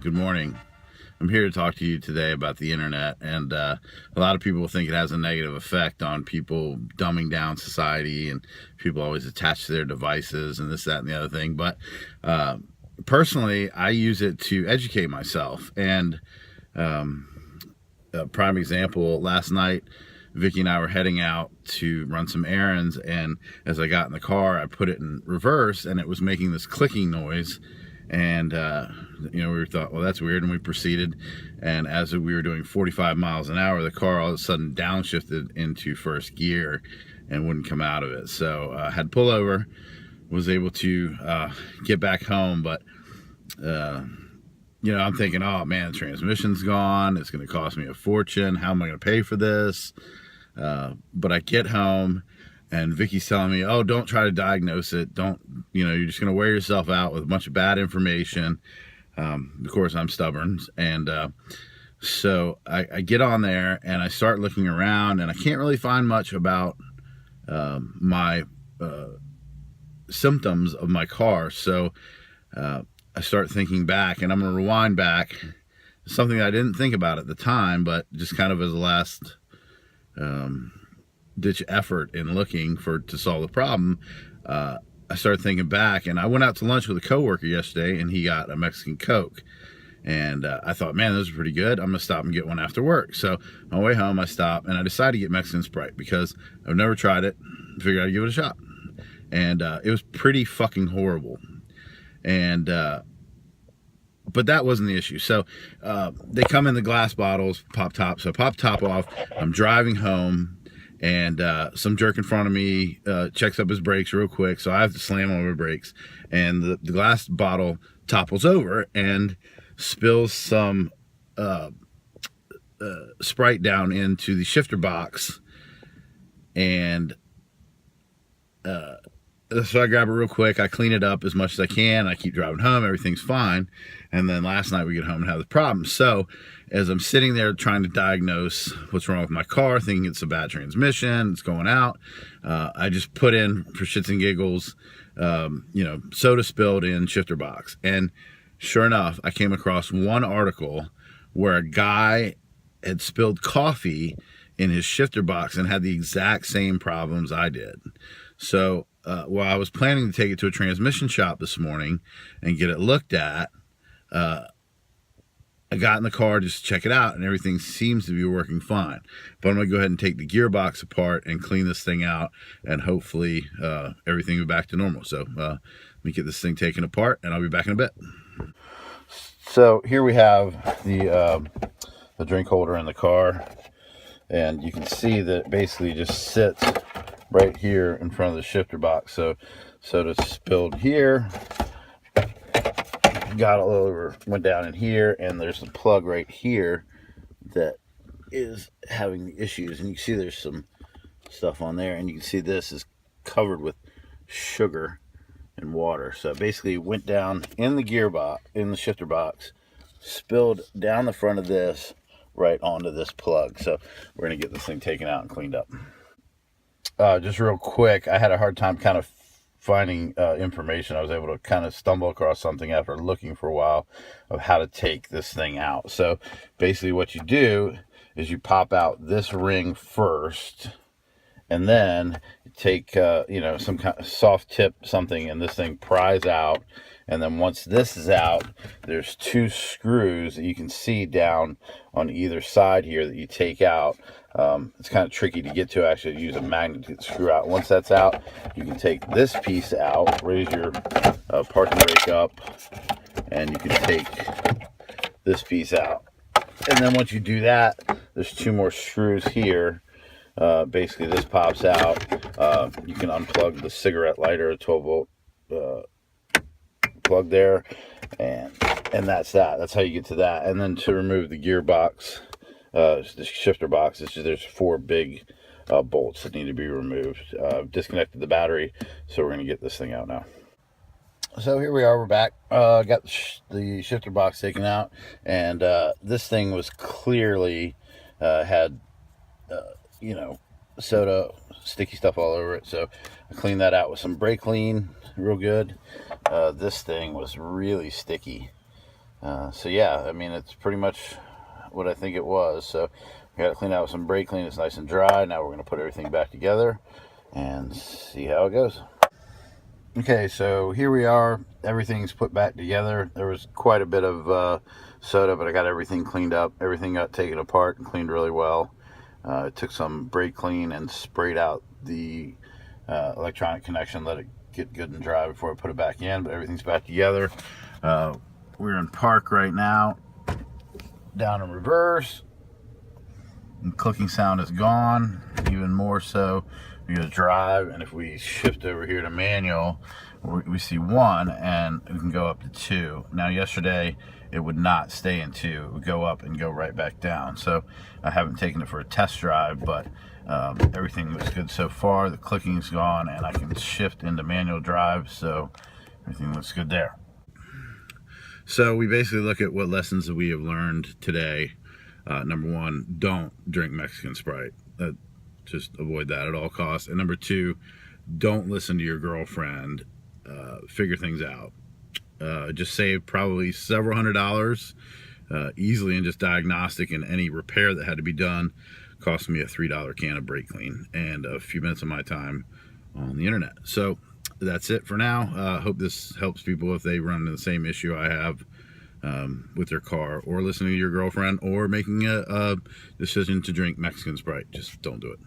Good morning. I'm here to talk to you today about the internet, and a lot of people think it has a negative effect on people, dumbing down society, and people always attach to their devices and this, that, and the other thing. But personally, I use it to educate myself. And a prime example, last night, Vicky and I were heading out to run some errands, and as I got in the car, I put it in reverse, and it was making this clicking noise. And we thought, well, that's weird, and we proceeded. And as we were doing 45 miles an hour, the car all of a sudden downshifted into first gear and wouldn't come out of it. So I had to pull over, was able to get back home, but I'm thinking, oh man, the transmission's gone, it's going to cost me a fortune, how am I going to pay for this? But I get home, and Vicky's telling me, oh, don't try to diagnose it. Don't, you're just going to wear yourself out with a bunch of bad information. Of course, I'm stubborn. And so I get on there, and I start looking around, and I can't really find much about my symptoms of my car. So I start thinking back, and I'm going to rewind back. Something I didn't think about at the time, but just kind of as a last ditch effort in looking to solve the problem, I started thinking back, and I went out to lunch with a coworker yesterday, and he got a Mexican Coke, and I thought, man, those are pretty good. I'm gonna stop and get one after work. So on my way home, I stopped, and I decided to get Mexican Sprite because I've never tried it. Figured I'd give it a shot, and it was pretty fucking horrible. And but that wasn't the issue. So they come in the glass bottles, pop top. So I pop top off. I'm driving home, and some jerk in front of me checks up his brakes real quick, so I have to slam on my brakes, and the glass bottle topples over and spills some Sprite down into the shifter box, and so I grab it real quick, I clean it up as much as I can, I keep driving home, everything's fine. And then last night we get home and have the problem. So as I'm sitting there trying to diagnose what's wrong with my car, thinking it's a bad transmission, it's going out, I just put in, for shits and giggles, soda spilled in shifter box. And sure enough, I came across one article where a guy had spilled coffee in his shifter box and had the exact same problems I did. So while I was planning to take it to a transmission shop this morning and get it looked at, I got in the car just to check it out, and everything seems to be working fine. But I'm going to go ahead and take the gearbox apart and clean this thing out, and hopefully everything will be back to normal. So let me get this thing taken apart, and I'll be back in a bit. So here we have the drink holder in the car, and you can see that it basically just sits right here in front of the shifter box. So soda spilled here, got all over, went down in here, and there's a plug right here that is having the issues. And you can see there's some stuff on there, and you can see this is covered with sugar and water. So it basically went down in the gearbox, in the shifter box, spilled down the front of this right onto this plug. So we're going to get this thing taken out and cleaned up. Just real quick, I had a hard time kind of finding information. I was able to kind of stumble across something after looking for a while of how to take this thing out. So basically what you do is you pop out this ring first, and then take some kind of soft tip something, and this thing pries out. And then once this is out, there's two screws that you can see down on either side here that you take out. It's kind of tricky to get to, actually. Use a magnet to screw out. Once that's out, you can take this piece out, raise your parking brake up, and you can take this piece out. And then once you do that, there's two more screws here. Basically this pops out. You can unplug the cigarette lighter, a 12 volt plug there, and that's that's how you get to that. And then to remove the gearbox, the shifter box, there's four big bolts that need to be removed. Disconnected the battery, so we're going to get this thing out now. So here we are, we're back. Got the shifter box taken out, and this thing was clearly had soda, sticky stuff all over it. So I cleaned that out with some Brakleen, real good. This thing was really sticky. So yeah, I mean, it's pretty much what I think it was. So we got to clean out with some Brakleen. It's nice and dry. Now we're going to put everything back together and see how it goes. Okay, so here we are. Everything's put back together. There was quite a bit of soda, but I got everything cleaned up. Everything got taken apart and cleaned really well. I took some Brakleen and sprayed out the electronic connection, let it get good and dry before I put it back in, but everything's back together. We're in park right now, down in reverse. The clicking sound is gone, even more so. We go to drive, and if we shift over here to manual, we see 1, and we can go up to 2. Now yesterday, it would not stay in 2. It would go up and go right back down. So I haven't taken it for a test drive, but everything looks good so far. The clicking's gone, and I can shift into manual drive, so everything looks good there. So we basically look at what lessons that we have learned today. Number 1, don't drink Mexican Sprite. Just avoid that at all costs. And number 2, don't listen to your girlfriend. Figure things out. Just save probably several $100s easily in just diagnostic, and any repair that had to be done cost me a $3 can of Brakleen and a few minutes of my time on the internet. So that's it for now. Hope this helps people if they run into the same issue I have with their car, or listening to your girlfriend, or making a decision to drink Mexican Sprite. Just don't do it.